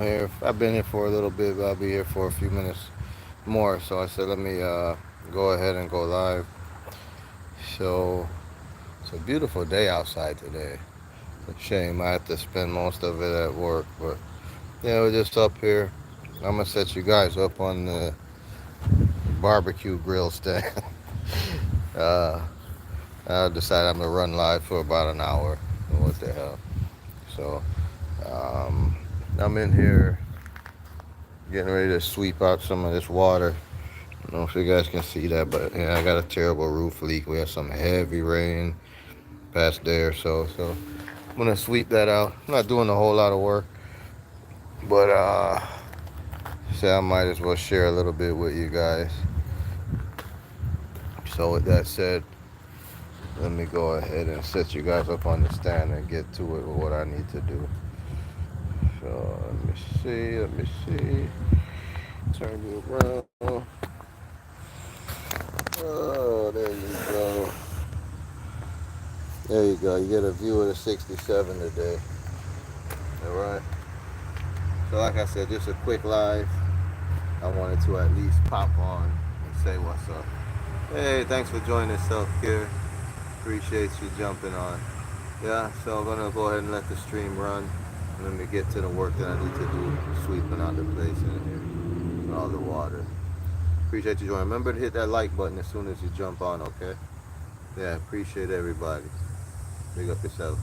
here. I've been here for a little bit, but I'll be here for a few minutes more. So I said, let me go ahead and go live. So it's a beautiful day outside today. It's a shame I have to spend most of it at work, but yeah, we're just up here. I'm gonna set you guys up on the barbecue grill stand. uh, I decided I'm gonna run live for about an hour. What the hell? So um, I'm in here getting ready to sweep out some of this water. I don't know if you guys can see that, but yeah, I got a terrible roof leak. We had some heavy rain past there, so I'm gonna sweep that out. I'm not doing a whole lot of work, but say I might as well share a little bit with you guys. So with that said, let me go ahead and set you guys up on the stand and get to it with what I need to do. So let me see. Turn you around. Oh, there you go. There you go. You get a view of the 67 today. All right. So like I said, just a quick live. I wanted to at least pop on and say what's up. Hey, thanks for joining Self Care. Appreciate you jumping on. Yeah, so I'm gonna go ahead and let the stream run. Let me get to the work that I need to do, sweeping out the place in here, and all the water. Appreciate you joining. Remember to hit that like button as soon as you jump on, okay? Yeah, appreciate everybody. Big up yourself.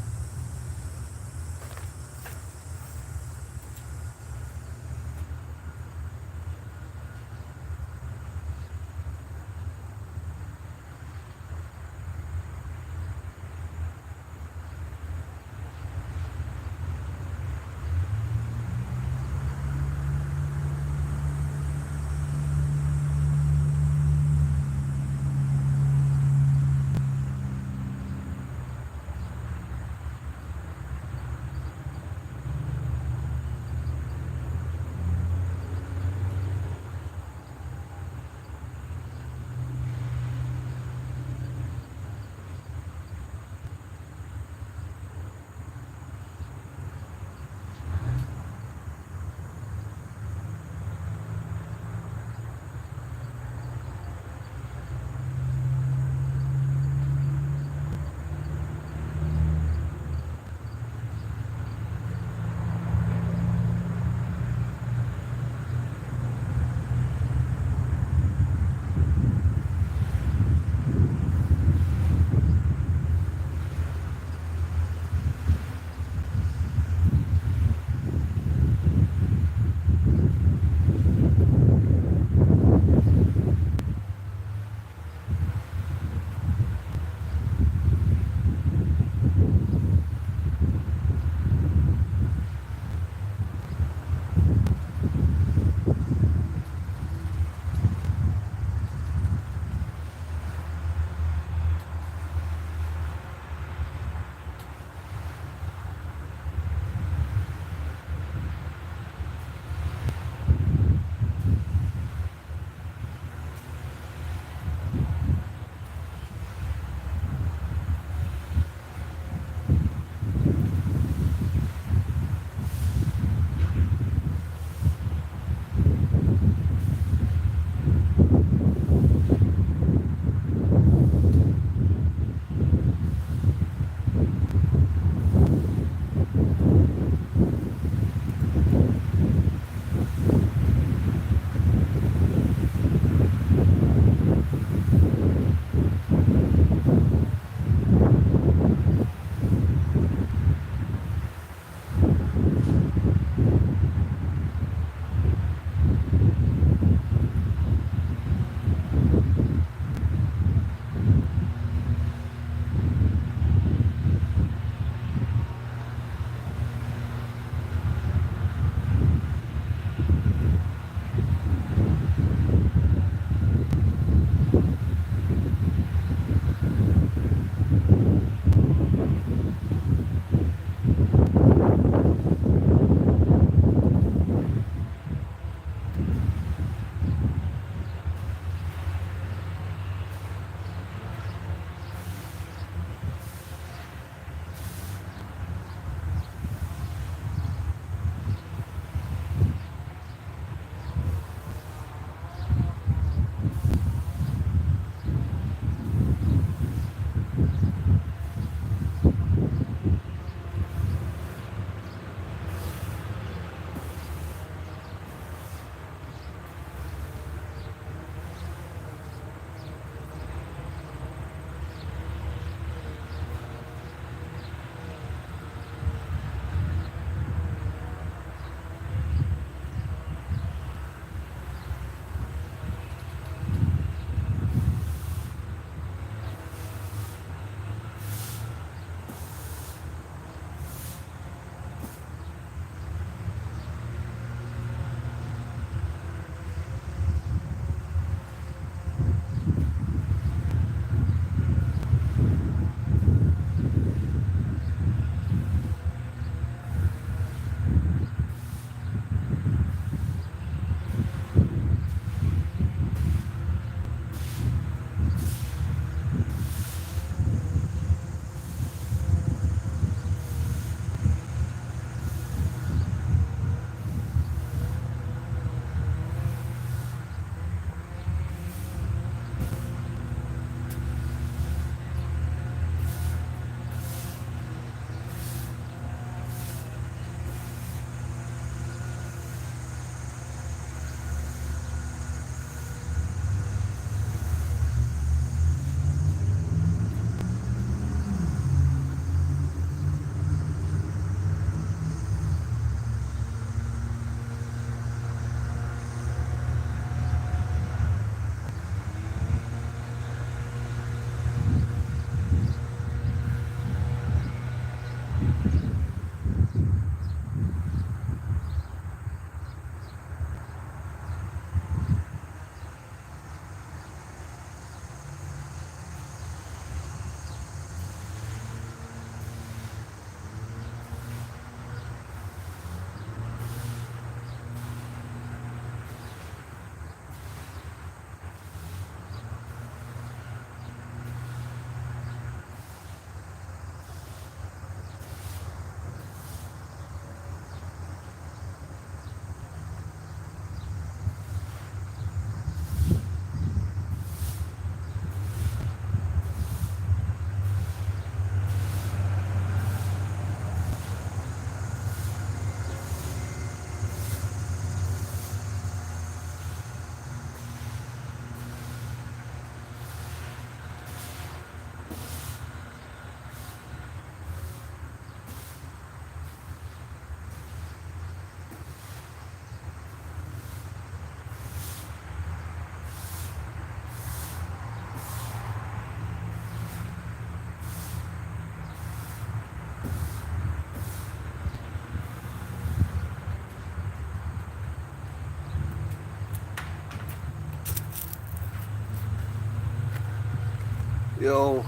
Yo,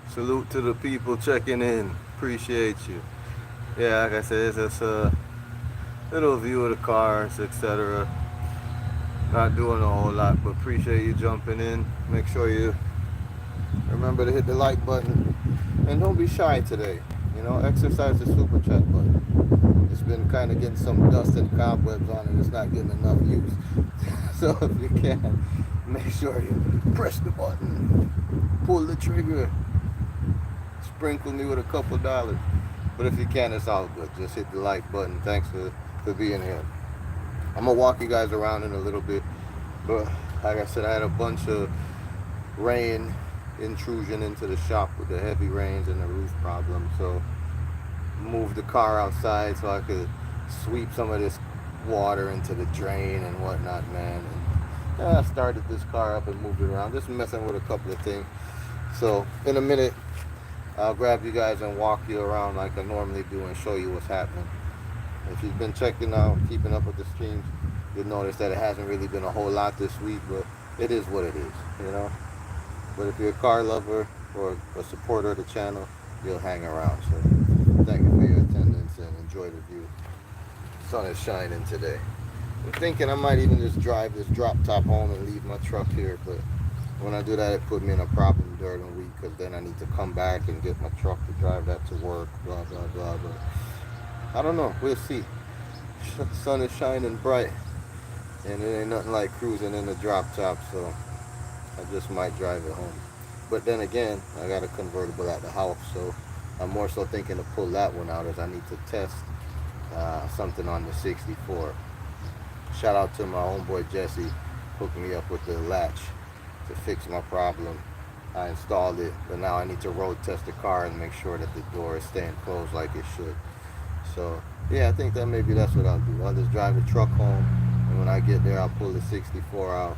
salute to the people checking in. Appreciate you. Yeah, like I said, it's just a little view of the cars, etc. Not doing a whole lot, but appreciate you jumping in. Make sure you remember to hit the like button. And don't be shy today. You know, exercise the super chat button. It's been kind of getting some dust and cobwebs on it. It's not getting enough use. So if you can, make sure you press the button, pull the trigger, sprinkle me with a couple dollars. But if you can, it's all good. Just hit the like button. Thanks for being here. I'm gonna walk you guys around in a little bit, but like I said, I had a bunch of rain intrusion into the shop with the heavy rains and the roof problem, so moved the car outside so I could sweep some of this water into the drain and whatnot, man. And I started this car up and moved it around, just messing with a couple of things. So in a minute, I'll grab you guys and walk you around like I normally do and show you what's happening. If you've been checking out, keeping up with the streams, you'll notice that it hasn't really been a whole lot this week, but it is what it is, you know. But if you're a car lover or a supporter of the channel, you'll hang around. So thank you for your attendance and enjoy the view. The sun is shining today. I'm thinking I might even just drive this drop top home and leave my truck here, but when I do that, it put me in a problem during the week, because then I need to come back and get my truck to drive that to work, blah, blah, blah. But I don't know. We'll see. The sun is shining bright, and it ain't nothing like cruising in the drop top, so I just might drive it home. But then again, I got a convertible at the house, so I'm more so thinking to pull that one out, as I need to test something on the 64. Shout out to my homeboy Jesse, hooking me up with the latch to fix my problem. I installed it, but now I need to road test the car and make sure that the door is staying closed like it should. So yeah, I think that maybe that's what I'll do. I'll just drive the truck home, and when I get there, I'll pull the 64 out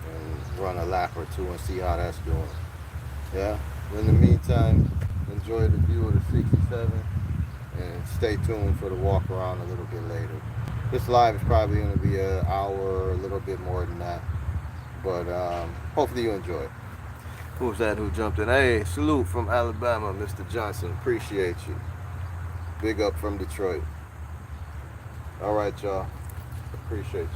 and run a lap or two and see how that's doing. Yeah. In the meantime, enjoy the view of the 67 and stay tuned for the walk around a little bit later. This live is probably going to be an hour or a little bit more than that, but hopefully you enjoy it. Who's that who jumped in? Hey, salute from Alabama, Mr. Johnson. Appreciate you. Big up from Detroit. All right, y'all. Appreciate you.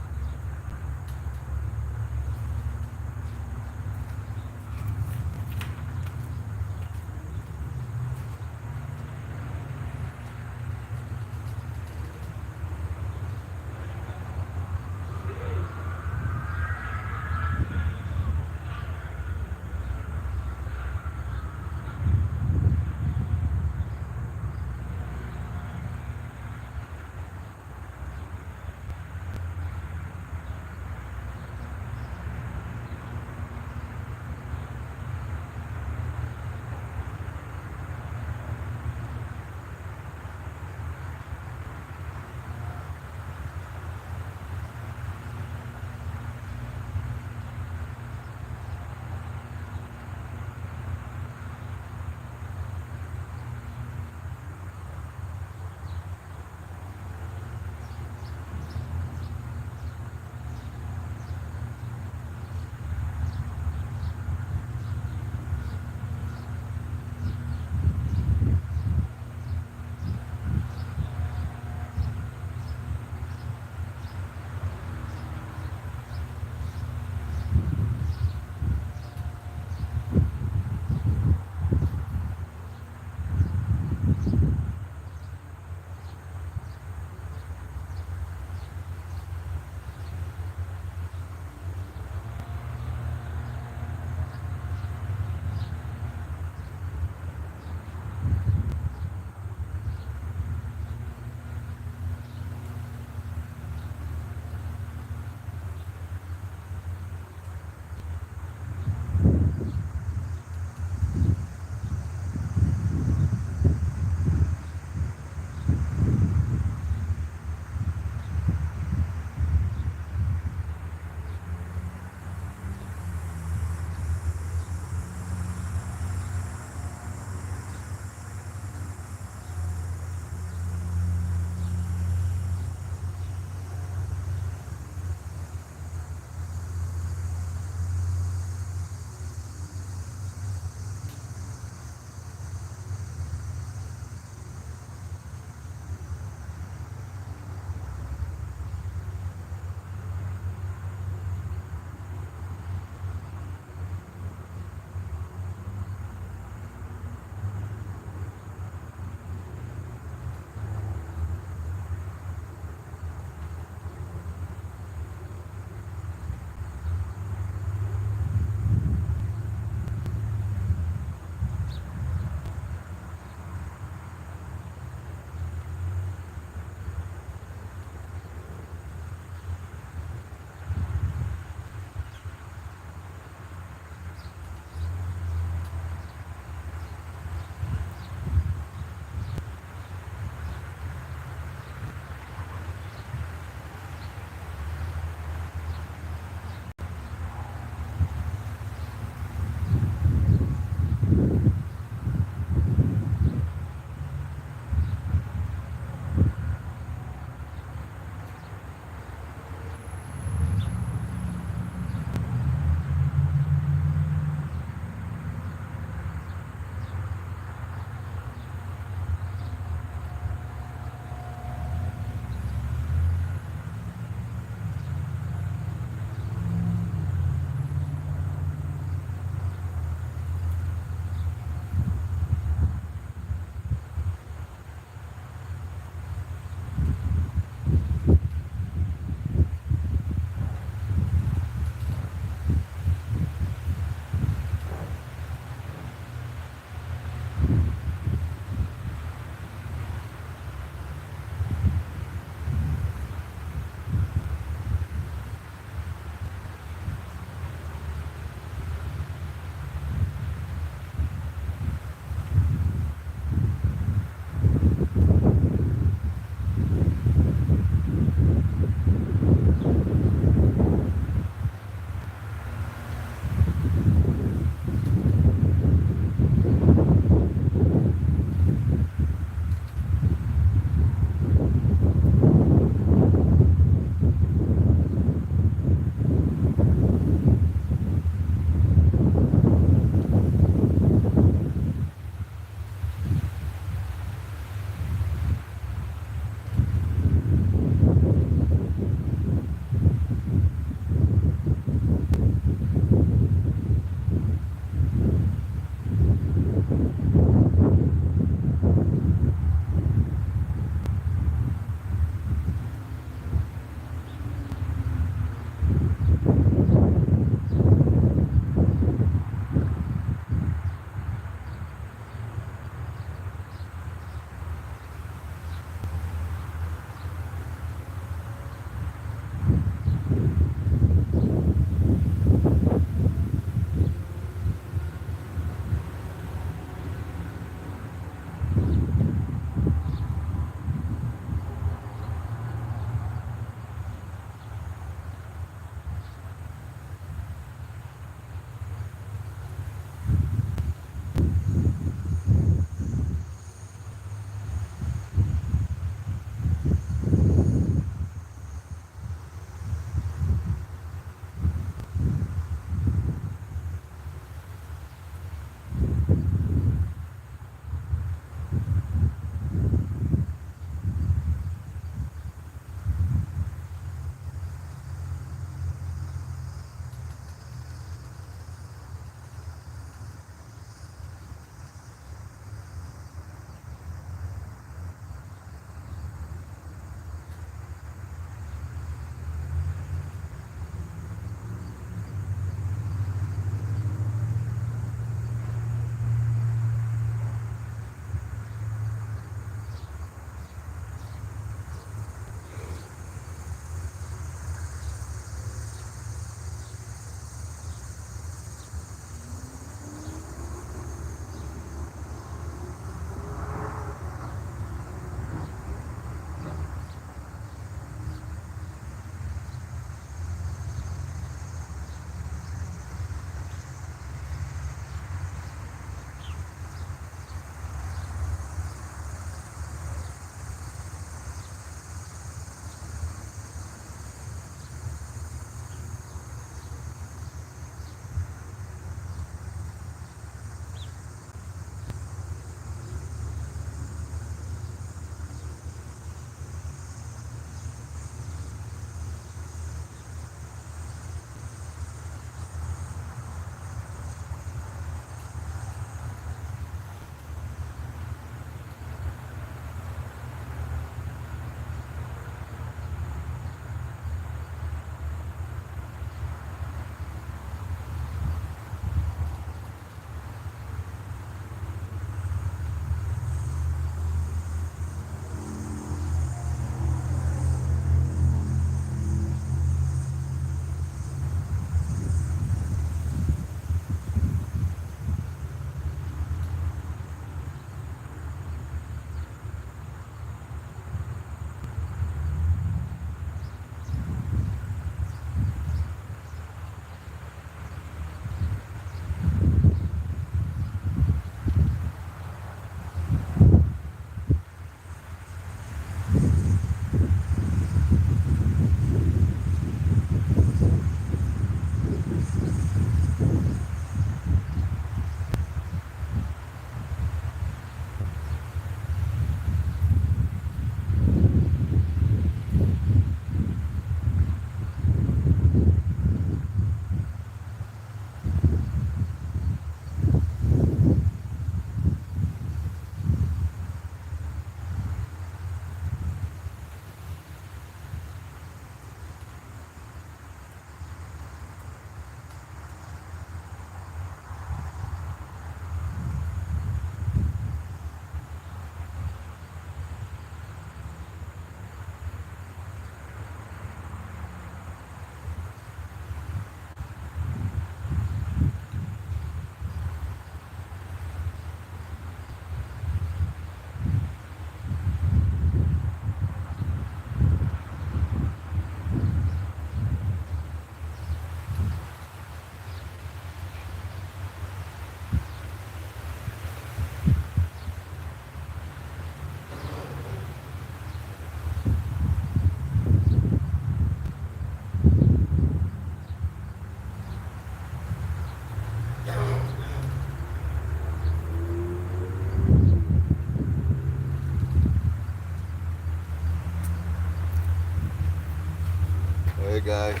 guys.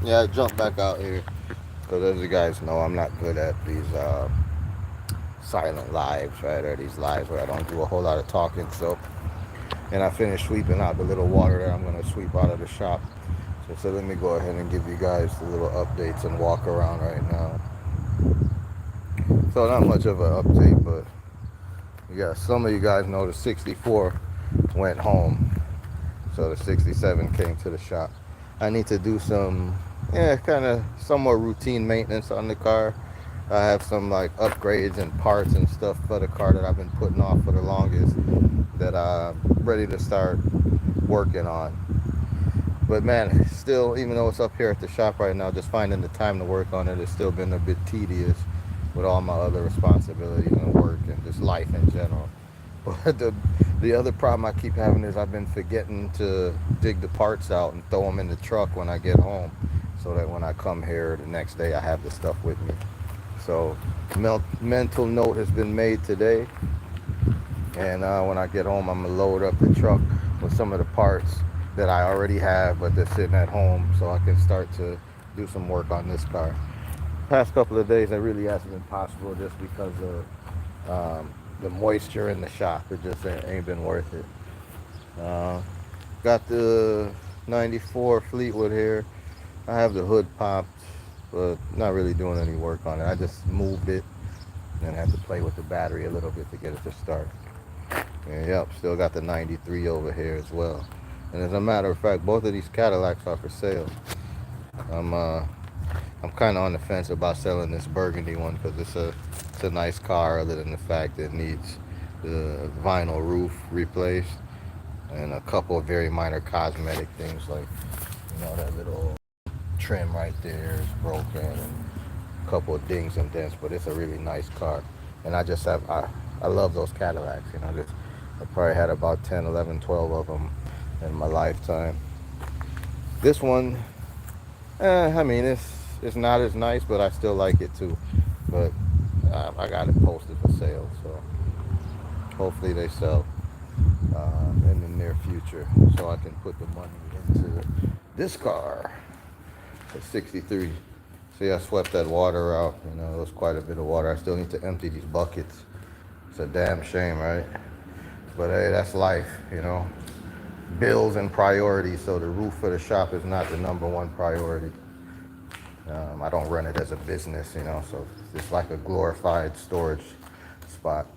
Yeah, I jumped back out here because, as you guys know, I'm not good at these silent lives, right? Or these lives where I don't do a whole lot of talking. So, and I finished sweeping out the little water that I'm going to sweep out of the shop. So let me go ahead and give you guys the little updates and walk around right now. So not much of an update, but yeah, some of you guys know the 64 went home. So the 67 came to the shop. I need to do some, kind of somewhat routine maintenance on the car. I have some like upgrades and parts and stuff for the car that I've been putting off for the longest that I'm ready to start working on. But man, still, even though it's up here at the shop right now, just finding the time to work on it has still been a bit tedious with all my other responsibilities and work and just life in general. But the other problem I keep having is I've been forgetting to dig the parts out and throw them in the truck when I get home, so that when I come here the next day I have the stuff with me. So mental note has been made today, and when I get home I'm gonna load up the truck with some of the parts that I already have, but they're sitting at home, so I can start to do some work on this car. Past couple of days, it really hasn't been possible just because of the moisture in the shop. It just ain't been worth it. Got the 94 Fleetwood here. I have the hood popped, but not really doing any work on it. I just moved it and had to play with the battery a little bit to get it to start. And yep, still got the 93 over here as well. And as a matter of fact, both of these Cadillacs are for sale. I'm kind of on the fence about selling this burgundy one because it's a nice car, other than the fact that it needs the vinyl roof replaced and a couple of very minor cosmetic things, like that little trim right there is broken and a couple of dings and dents. But it's a really nice car, and I love those Cadillacs. I probably had about 10, 11, 12 of them in my lifetime. This one, I mean, it's not as nice, but I still like it too. But I got it posted for sale, so hopefully they sell in the near future, so I can put the money into this car. It's 63. See, I swept that water out. It was quite a bit of water. I still need to empty these buckets. It's a damn shame, right? But hey, that's life. Bills and priorities. So the roof for the shop is not the number one priority. I don't run it as a business, so it's like a glorified storage spot.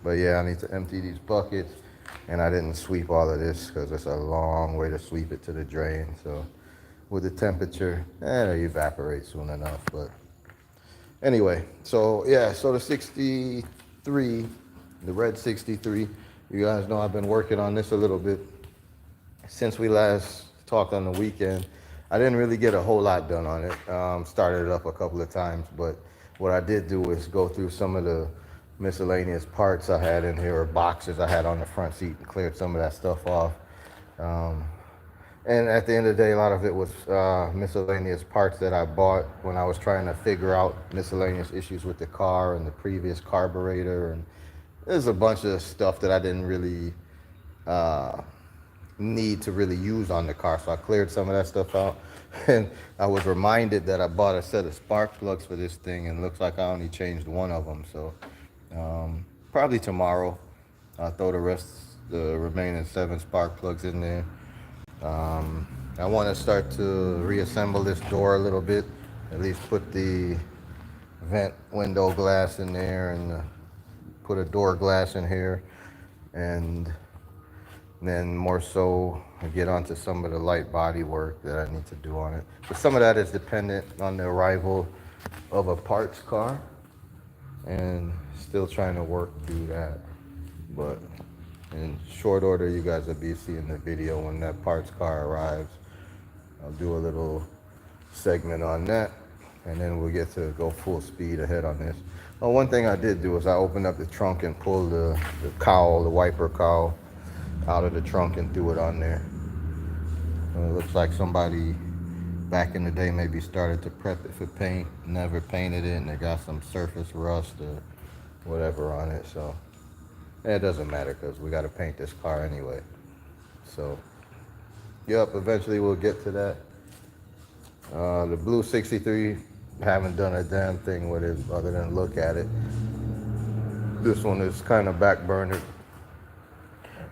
But yeah, I need to empty these buckets, and I didn't sweep all of this because it's a long way to sweep it to the drain. So with the temperature, it'll evaporate soon enough. But anyway, so yeah, so the 63, the red 63, you guys know I've been working on this a little bit since we last talked on the weekend. I didn't really get a whole lot done on it. Started it up a couple of times, but what I did do is go through some of the miscellaneous parts I had in here, or boxes I had on the front seat, and cleared some of that stuff off. And at the end of the day, a lot of it was miscellaneous parts that I bought when I was trying to figure out miscellaneous issues with the car and the previous carburetor. And there's a bunch of stuff that I didn't really need to really use on the car, so I cleared some of that stuff out. And I was reminded that I bought a set of spark plugs for this thing, and it looks like I only changed one of them. So probably tomorrow I'll throw the remaining 7 spark plugs in there. I want to start to reassemble this door a little bit, at least put the vent window glass in there and put a door glass in here, and then more so get onto some of the light body work that I need to do on it. But some of that is dependent on the arrival of a parts car, and still trying to work through that. But in short order, you guys will be seeing the video when that parts car arrives. I'll do a little segment on that, and then we'll get to go full speed ahead on this. Well, one thing I did do is I opened up the trunk and pulled the cowl, the wiper cowl, out of the trunk and threw it on there. It looks like somebody back in the day maybe started to prep it for paint, never painted it, and they got some surface rust or whatever on it. So it doesn't matter because we got to paint this car anyway. So Yep, eventually we'll get to that. The blue 63, haven't done a damn thing with it other than look at it. This one is kind of backburnered.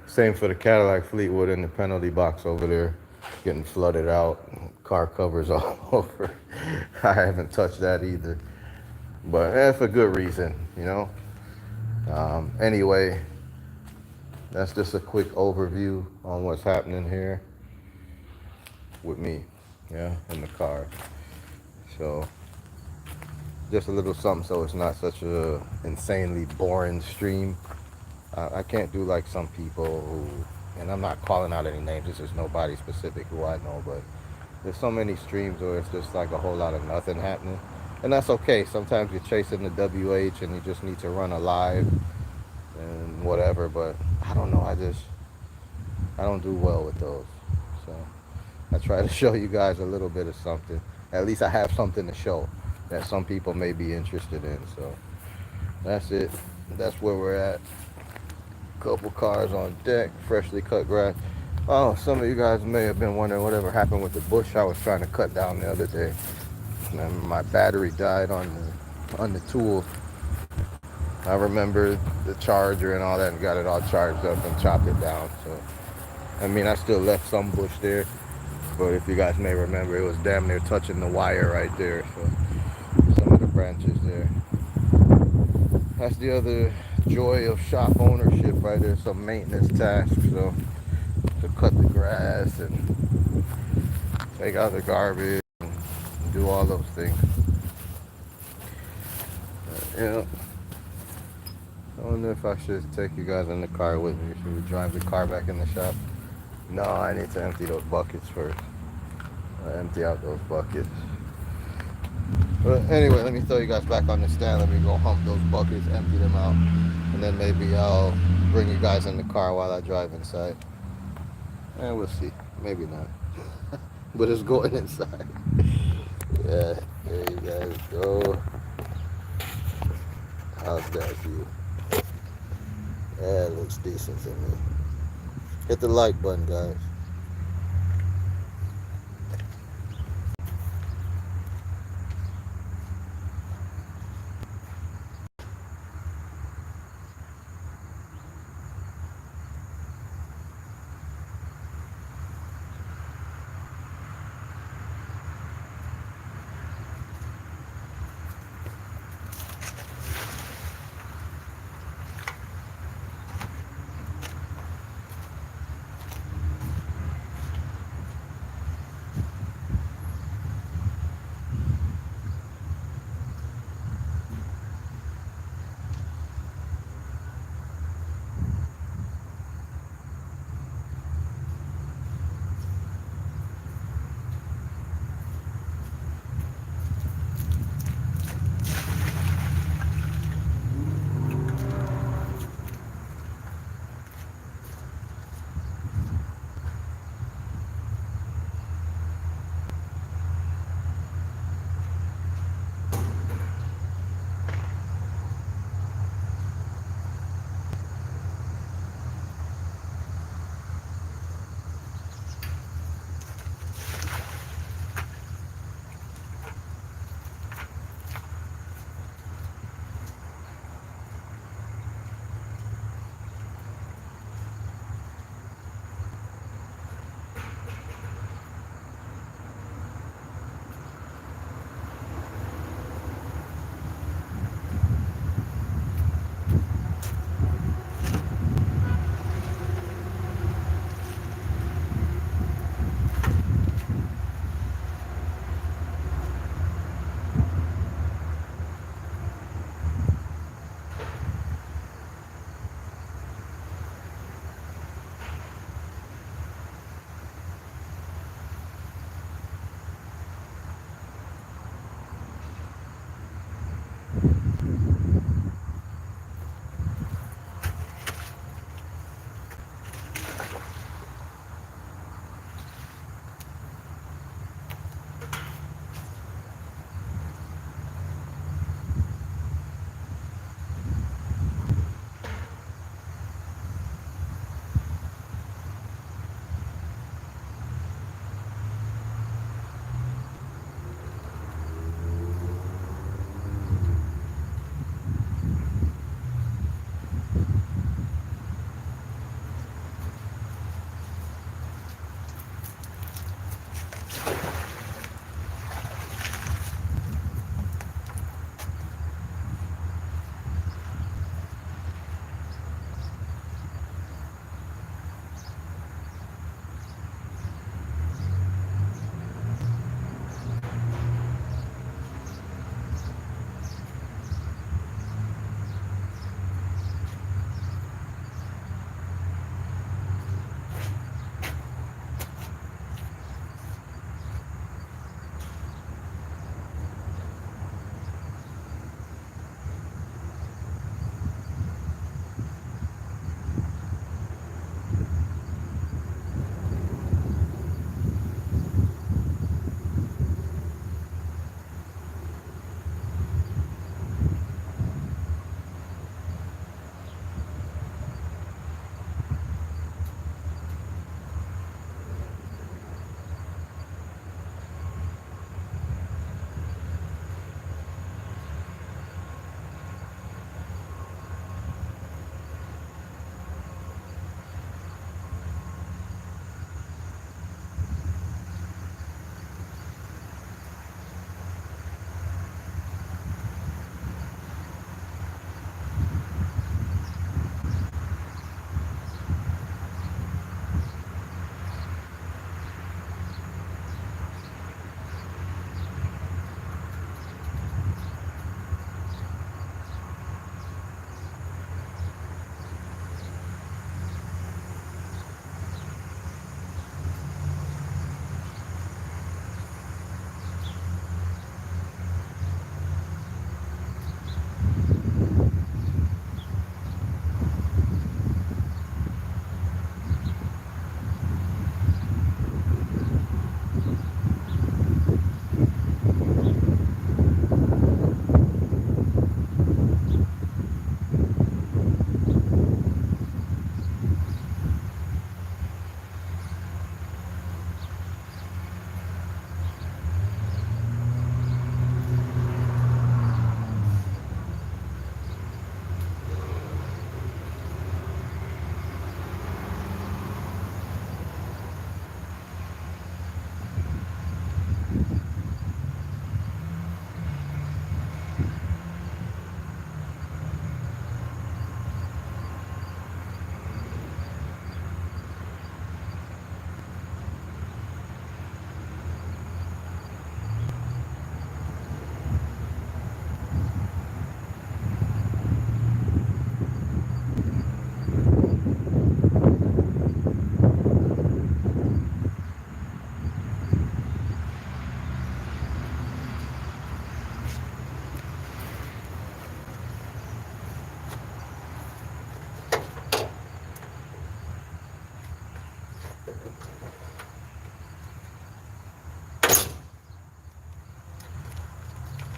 Same for the Cadillac Fleetwood in the penalty box over there, getting flooded out, car covers all over. I haven't touched that either, but that's for good reason, you know. Anyway, that's just a quick overview on what's happening here with me, yeah, in the car. So just a little something so it's not such a insanely boring stream. I can't do like some people who, and I'm not calling out any names, this is nobody specific who I know, but there's so many streams where it's just like a whole lot of nothing happening. And that's okay. Sometimes you're chasing the WH and you just need to run a live and whatever, but I don't know, I don't do well with those. So I try to show you guys a little bit of something. At least I have something to show that some people may be interested in. So that's it. That's where we're at. Couple cars on deck, freshly cut grass. Oh, some of you guys may have been wondering whatever happened with the bush I was trying to cut down the other day. And my battery died on the tool. I remember the charger and all that and got it all charged up and chopped it down. So, I mean, I still left some bush there, but if you guys may remember, it was damn near touching the wire right there. So, some of the branches there. That's the other joy of shop ownership right there, some maintenance tasks. So, to cut the grass and take out the garbage and do all those things. Yeah. I wonder if I should take you guys in the car with me. Should we drive the car back in the shop? No, I need to empty those buckets first. Empty out those buckets. But anyway, let me throw you guys back on the stand. Let me go hump those buckets, empty them out, and then maybe I'll bring you guys in the car while I drive inside. And we'll see. Maybe not. But it's going inside. Yeah, there you guys go. How's that view? Yeah, it looks decent to me. Hit the like button, guys.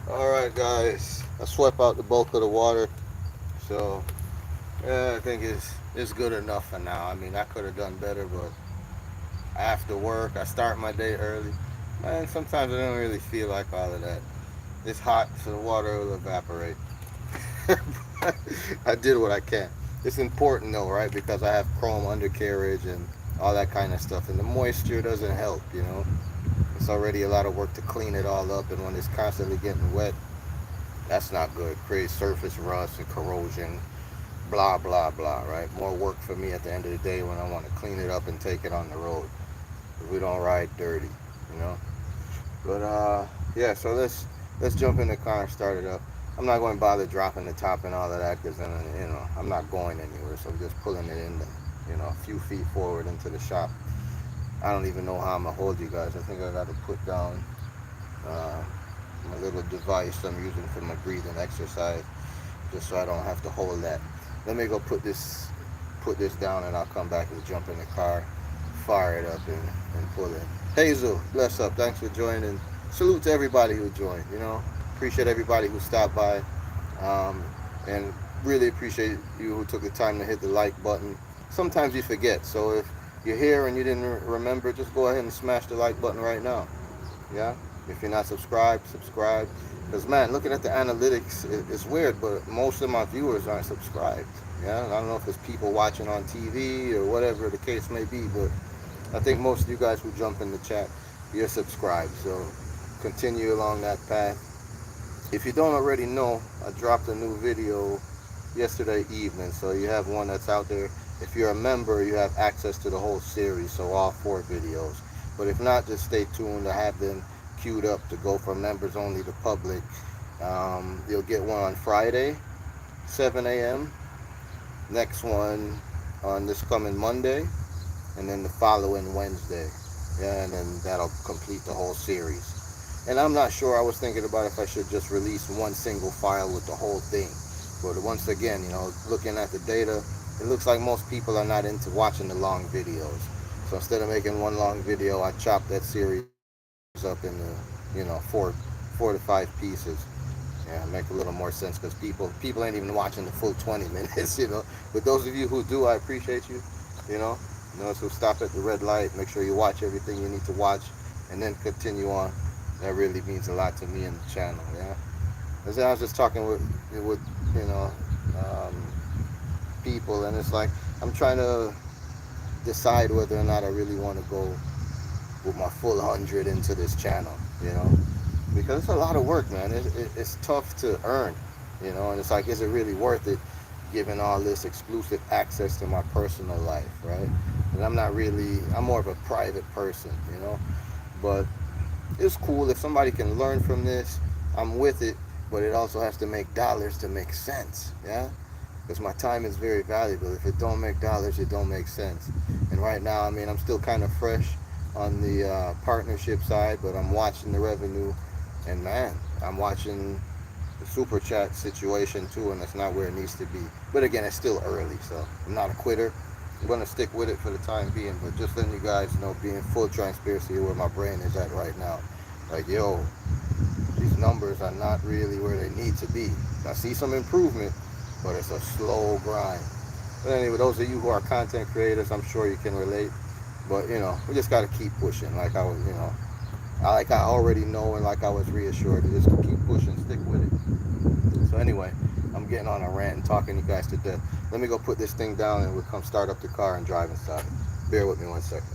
Alright guys, I swept out the bulk of the water, so yeah, I think it's good enough for now. I mean, I could have done better, but after work, I start my day early. Man, sometimes I don't really feel like all of that. It's hot, so the water will evaporate. I did what I can. It's important though, right? Because I have chrome undercarriage and all that kind of stuff, and the moisture doesn't help, you know. It's already a lot of work to clean it all up, and when it's constantly getting wet, that's not good. Creates surface rust and corrosion, blah blah blah, right? More work for me at the end of the day when I want to clean it up and take it on the road. We don't ride dirty, you know. But yeah. So let's jump in the car and start it up. I'm not going to bother dropping the top and all of that because then I'm not going anywhere. So I'm just pulling it in, a few feet forward into the shop. I don't even know how I'm gonna hold you guys. I think I got to put down uh, my little device I'm using for my breathing exercise, just so I don't have to hold that. Let me go put this down, and I'll come back and jump in the car, fire it up, and pull it. Hazel, bless up. Thanks for joining. Salute to everybody who joined. Appreciate everybody who stopped by, um, and really appreciate you who took the time to hit the like button. Sometimes you forget, so if you're here and you didn't remember, just go ahead and smash the like button right now. Yeah. If you're not subscribed, subscribe. Because man, looking at the analytics, it's weird, but most of my viewers aren't subscribed. Yeah. I don't know if it's people watching on TV or whatever the case may be, but I think most of you guys who jump in the chat you're subscribed. So continue along that path. If you don't already know, I dropped a new video yesterday evening, so you have one that's out there. If you're a member, you have access to the whole series, so all 4 videos. But if not, just stay tuned. I have them queued up to go from members only to public. You'll get one on Friday, 7 a.m. Next one on this coming Monday, and then the following Wednesday. Yeah, and then that'll complete the whole series. And I'm not sure, I was thinking about if I should just release one single file with the whole thing. But once again, looking at the data, it looks like most people are not into watching the long videos. So instead of making one long video, I chopped that series up into, 4 to 5 pieces. Yeah, make a little more sense, because people ain't even watching the full 20 minutes. But those of you who do, I appreciate you. So stop at the red light, make sure you watch everything you need to watch, and then continue on. That really means a lot to me and the channel. Yeah. As I was just talking with people, and it's like I'm trying to decide whether or not I really want to go with my full 100 into this channel. Because it's a lot of work, man. It's tough to earn, and it's like, is it really worth it, given all this exclusive access to my personal life, right? And I'm more of a private person, but it's cool if somebody can learn from this. I'm with it, but it also has to make dollars to make sense, yeah? Because my time is very valuable. If it don't make dollars, it don't make sense. And right now, I'm still kind of fresh on the partnership side, but I'm watching the revenue, and man, I'm watching the super chat situation too, and that's not where it needs to be. But again, it's still early, so I'm not a quitter. I'm going to stick with it for the time being, but just letting you guys know, being full transparency, where my brain is at right now. Like, yo, these numbers are not really where they need to be. I see some improvement, but it's a slow grind. But anyway, those of you who are content creators, I'm sure you can relate. But we just got to keep pushing. Like I already know, and like I was reassured, to just keep pushing, stick with it. So anyway, I'm getting on a rant and talking you guys to death. Let me go put this thing down, and we'll come start up the car and drive inside. Bear with me 1 second.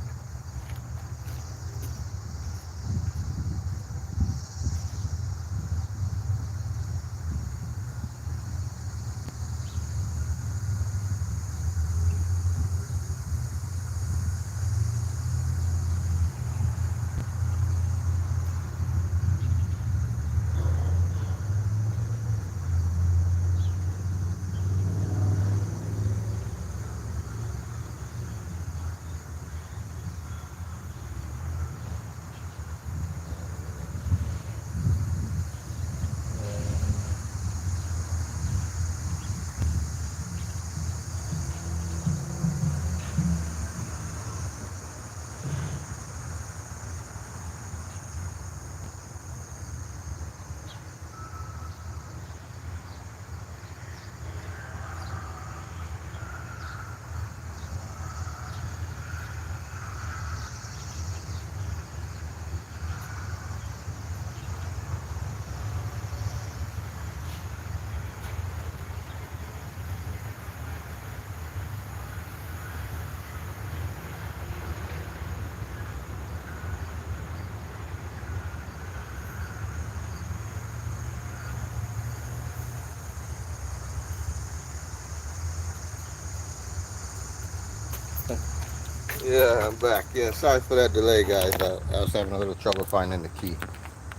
Yeah, I'm back. Yeah, sorry for that delay, guys. I was having a little trouble finding the key.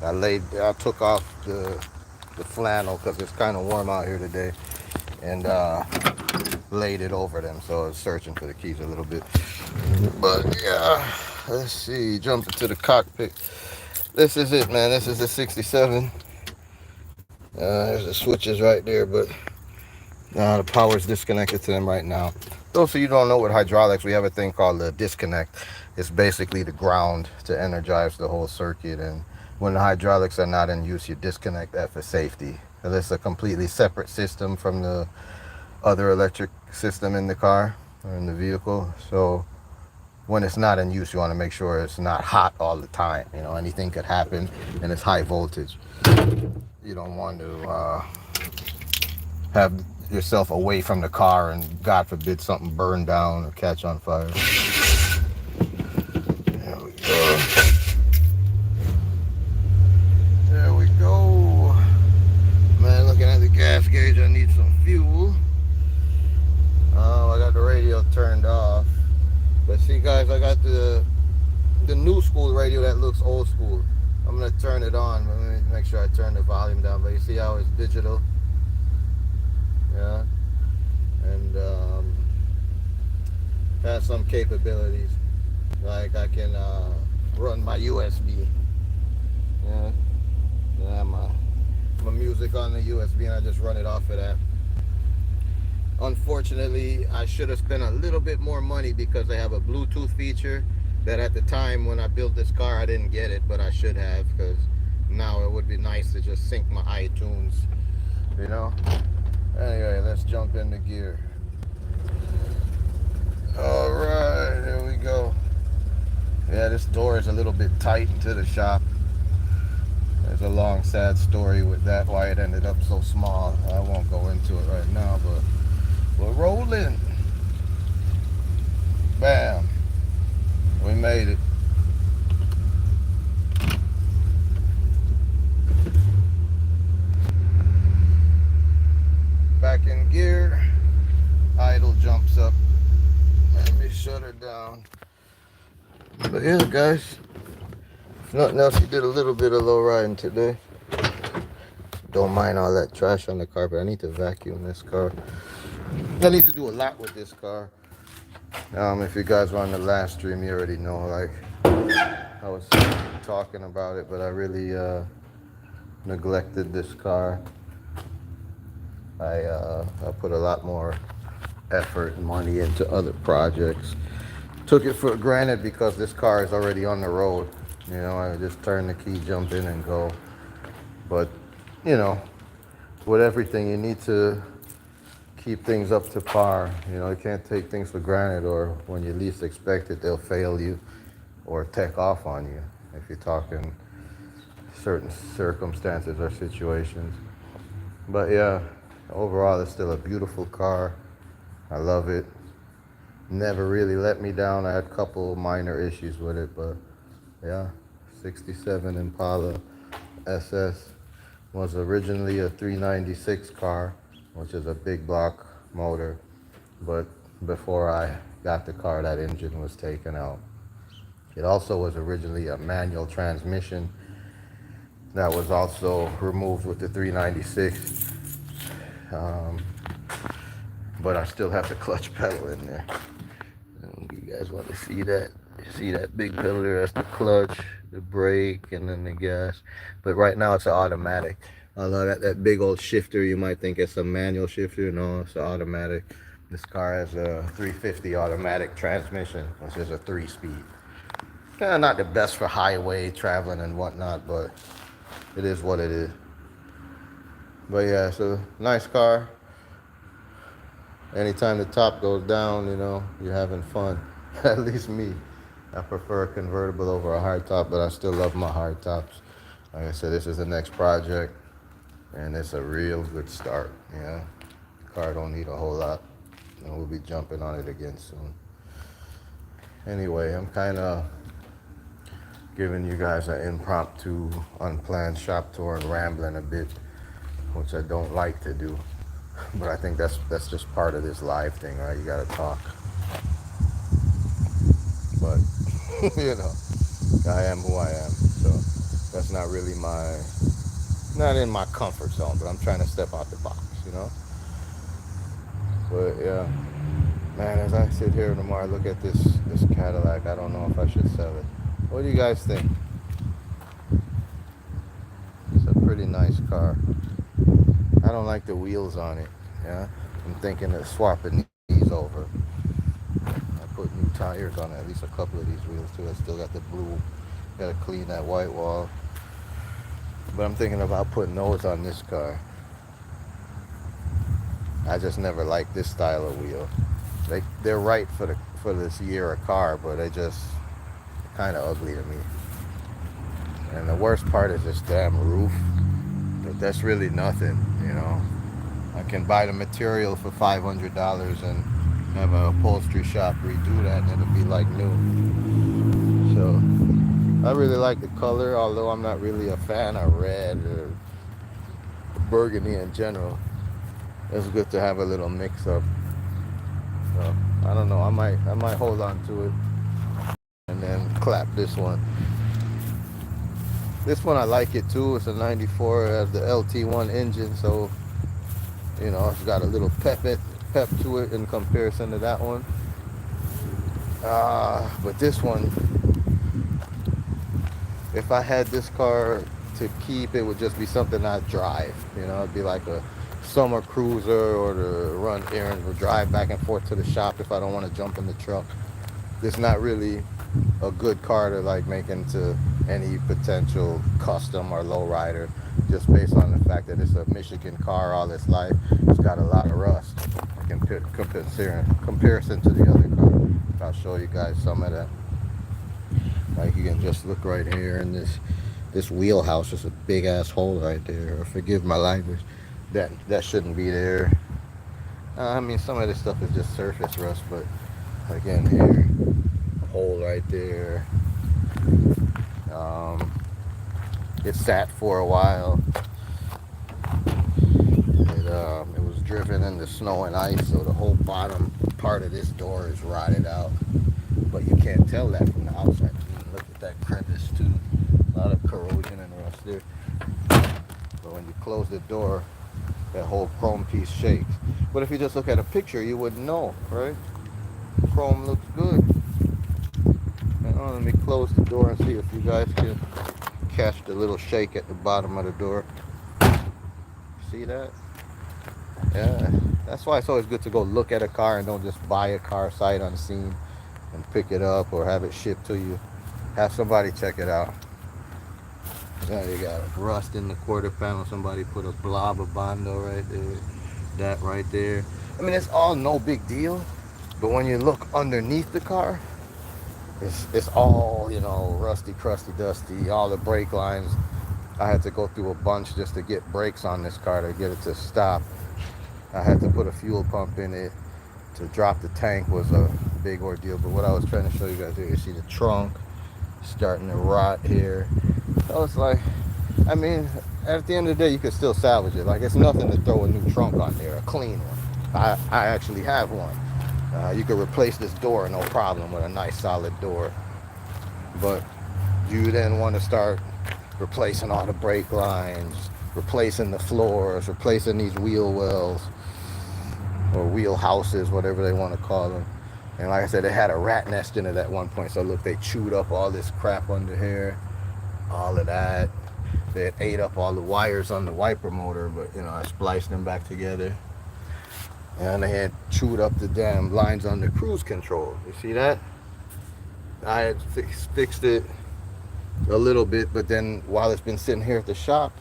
I took off the flannel because it's kind of warm out here today, and laid it over them, so I was searching for the keys a little bit. But yeah, let's see. Jump into the cockpit. This is it, man. This is the 67. There's the switches right there, but the power's disconnected to them right now. Those of you who don't know, with hydraulics, we have a thing called the disconnect. It's basically the ground to energize the whole circuit, and when the hydraulics are not in use, you disconnect that for safety. And it's a completely separate system from the other electric system in the car or in the vehicle. So when it's not in use, you want to make sure it's not hot all the time. Anything could happen, and it's high voltage. You don't want to have yourself away from the car and, God forbid, something burn down or catch on fire. There we go. gauge. I need some fuel. I got the radio turned off. But see, guys, I got the new school radio that looks old school. I'm gonna turn it on. Let me make sure I turn the volume down. But you see how it's digital? Yeah. And has some capabilities. Like I can run my USB. Yeah. Yeah, my music on the USB, and I just run it off of that. Unfortunately, I should have spent a little bit more money because they have a Bluetooth feature that at the time when I built this car I didn't get it, but I should have, because now it would be nice to just sync my iTunes, you know. Anyway, let's jump into gear. All right, here we go. Yeah, this door is a little bit tight into the shop. There's a long, sad story with that, why it ended up so small. I won't go into it right now, but we're rolling. Bam. We made it. Back in gear. Idle jumps up. Let me shut her down. But yeah, guys. If nothing else, he did a little bit of low riding today. Don't mind all that trash on the carpet. I need to vacuum this car. I need to do a lot with this car. If you guys were on the last stream, you already know, like, I was talking about it, but I really neglected this car. I put a lot more effort and money into other projects. Took it for granted because this car is already on the road. You know, I just turn the key, jump in and go. But, you know, with everything, you need to keep things up to par. You know, you can't take things for granted, or when you least expect it, they'll fail you or take off on you if you're talking certain circumstances or situations. But yeah, overall, it's still a beautiful car. I love it. Never really let me down. I had a couple minor issues with it, but yeah, 67 Impala SS was originally a 396 car, which is a big block motor, but before I got the car, that engine was taken out. It also was originally a manual transmission that was also removed with the 396, but I still have the clutch pedal in there. You guys want to see that? See that big pedal there? That's the clutch, the brake, and then the gas. But right now it's an automatic. Although that big old shifter, you might think it's a manual shifter. No, it's an automatic. This car has a 350 automatic transmission, which is a 3-speed. Not the best for highway traveling and whatnot, but it is what it is. But yeah, it's a nice car. Anytime the top goes down, you know, you're having fun. At least me. I prefer a convertible over a hardtop, but I still love my hardtops. Like I said, this is the next project, and it's a real good start. Yeah, the car don't need a whole lot, and we'll be jumping on it again soon. Anyway, I'm kind of giving you guys an impromptu, unplanned shop tour and rambling a bit, which I don't like to do, but I think that's just part of this live thing, right? You gotta talk. But you know, I am who I am, so that's not really not in my comfort zone, but I'm trying to step out the box, you know. But yeah, man, as I sit here tomorrow, look at this Cadillac, I don't know if I should sell it. What do you guys think? It's a pretty nice car. I don't like the wheels on it. Yeah, I'm thinking of swapping these over. I put new tires on at least a couple of these wheels too. I still got the blue. Got to clean that white wall. But I'm thinking about putting those on this car. I just never liked this style of wheel. They're right for this year of car, but they just kind of ugly to me. And the worst part is this damn roof. But that's really nothing, you know. I can buy the material for $500 and have an upholstery shop redo that, and it'll be like new. So I really like the color, although I'm not really a fan of red or burgundy in general. it's good to have a little mix up. So I don't know. I might hold on to it and then clap this one. This one I like it too. It's a '94. It has the LT1 engine, so it's got a little pep to it in comparison to that one. But this one, if I had this car to keep, it would just be something I'd drive. It'd be like a summer cruiser or to run errands or drive back and forth to the shop if I don't want to jump in the truck. It's not really a good car to like make into any potential custom or lowrider, just based on the fact that it's a Michigan car all its life. It's got a lot of rust in comparison to the other car. I'll show you guys some of that. Like you can just look right here in this wheelhouse. There's a big ass hole right there. Or forgive my language. That shouldn't be there. I mean, some of this stuff is just surface rust, but again here, a hole right there. Um, it sat for a while. It was driven in the snow and ice, so the whole bottom part of this door is rotted out. But you can't tell that from the outside. Look at that crevice too. A lot of corrosion and rust there. But when you close the door, that whole chrome piece shakes. But if you just look at a picture, you wouldn't know, right? Chrome looks good. Let me close the door and see if you guys can catch the little shake at the bottom of the door. See that? Yeah. That's why it's always good to go look at a car and don't just buy a car sight unseen and pick it up or have it shipped to you. Have somebody check it out. There you got rust in the quarter panel. Somebody put a blob of Bondo right there. That right there. I mean, it's all no big deal. But when you look underneath the car, it's all, rusty, crusty, dusty. All the brake lines. I had to go through a bunch just to get brakes on this car to get it to stop. I had to put a fuel pump in it. To drop the tank was a big ordeal. But what I was trying to show you guys here, you see the trunk starting to rot here. So it's like, I mean, at the end of the day, you could still salvage it. Like, it's nothing to throw a new trunk on there, a clean one. I actually have one. You could replace this door, no problem, with a nice solid door. But you then want to start replacing all the brake lines, replacing the floors, replacing these wheel wells, or wheel houses, whatever they want to call them. And like I said, they had a rat nest in it at one point. So look, they chewed up all this crap under here, all of that. They had ate up all the wires on the wiper motor, but I spliced them back together. And they had chewed up the damn lines on the cruise control. You see that? I had fixed it a little bit, but then while it's been sitting here at the shop,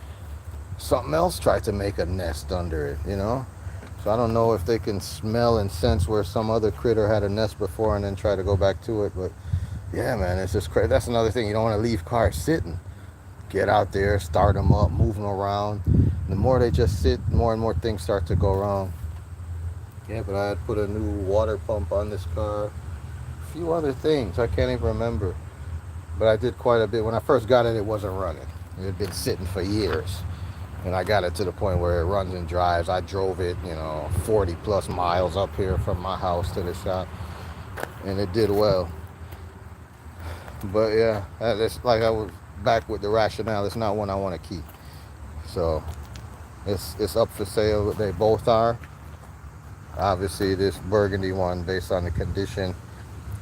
something else tried to make a nest under it, So I don't know if they can smell and sense where some other critter had a nest before and then try to go back to it. But yeah, man, it's just crazy. That's another thing. You don't want to leave cars sitting. Get out there, start them up, move them around. The more they just sit, more and more things start to go wrong. Yeah, but I had put a new water pump on this car. A few other things. I can't even remember. But I did quite a bit. When I first got it, it wasn't running. It had been sitting for years. And I got it to the point where it runs and drives. I drove it, 40 plus miles up here from my house to the shop. And it did well. But yeah, it's like I was back with the rationale. It's not one I want to keep. So it's up for sale. They both are. Obviously, this burgundy one, based on the condition,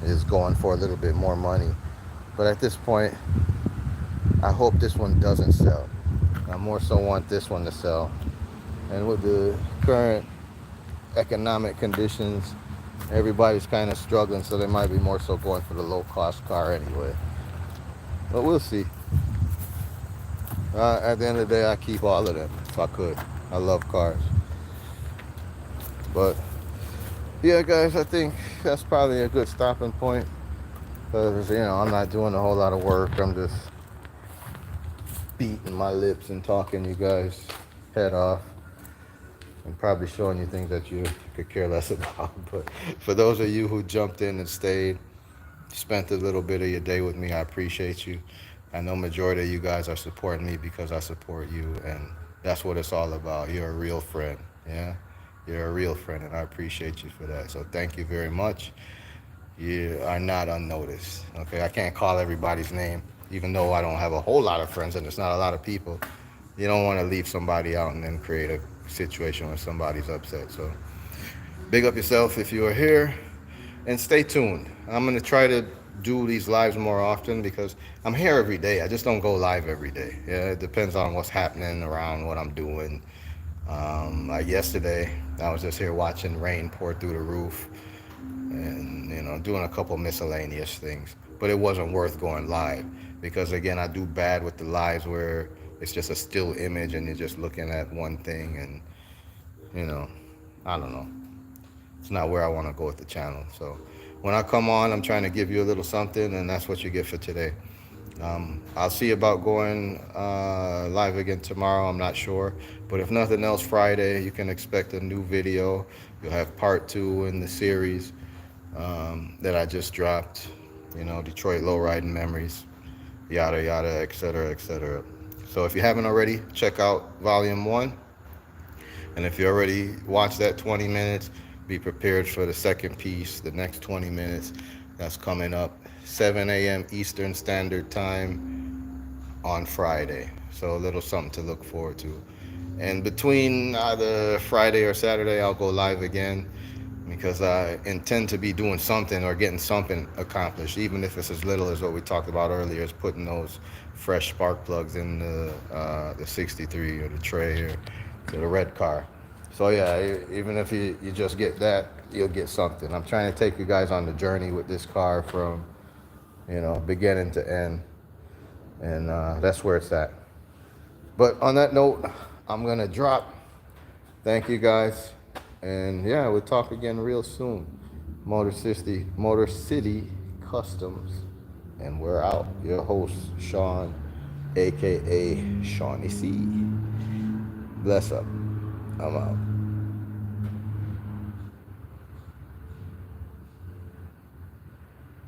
is going for a little bit more money. But at this point, I hope this one doesn't sell. I more so want this one to sell. And with the current economic conditions, everybody's kind of struggling, so they might be more so going for the low-cost car anyway. But we'll see. At the end of the day, I keep all of them if I could. I love cars. But yeah, guys, I think that's probably a good stopping point. Because, I'm not doing a whole lot of work. I'm just beating my lips and talking you guys head off. And probably showing you things that you could care less about. But for those of you who jumped in and stayed, spent a little bit of your day with me, I appreciate you. I know majority of you guys are supporting me because I support you. And that's what it's all about. You're a real friend. Yeah. You're a real friend, and I appreciate you for that. So thank you very much. You are not unnoticed. Okay, I can't call everybody's name, even though I don't have a whole lot of friends and it's not a lot of people. You don't want to leave somebody out and then create a situation where somebody's upset. So big up yourself if you are here, and stay tuned. I'm gonna try to do these lives more often because I'm here every day. I just don't go live every day. Yeah, it depends on what's happening around what I'm doing. Like yesterday, I was just here watching rain pour through the roof, and doing a couple miscellaneous things. But it wasn't worth going live because again, I do bad with the lives where it's just a still image and you're just looking at one thing, and you know, I don't know. It's not where I want to go with the channel. So when I come on, I'm trying to give you a little something, and that's what you get for today. I'll see about going live again tomorrow. I'm not sure, but if nothing else, Friday you can expect a new video. You'll have part 2 in the series that I just dropped. Detroit lowriding memories, yada yada, etc., etc. So if you haven't already, check out volume 1. And if you already watched that 20 minutes, be prepared for the second piece, the next 20 minutes. That's coming up 7 a.m. Eastern Standard Time on Friday. So a little something to look forward to. And between either Friday or Saturday, I'll go live again because I intend to be doing something or getting something accomplished, even if it's as little as what we talked about earlier, is putting those fresh spark plugs in the 63 or the tray or to the red car. So yeah, even if you just get that, you'll get something. I'm trying to take you guys on the journey with this car from, beginning to end, and that's where it's at. But on that note, I'm gonna drop. Thank you guys, and yeah, we'll talk again real soon. Motor City Customs, and we're out. Your host Sean, aka Shawnee C. Bless up. I'm out.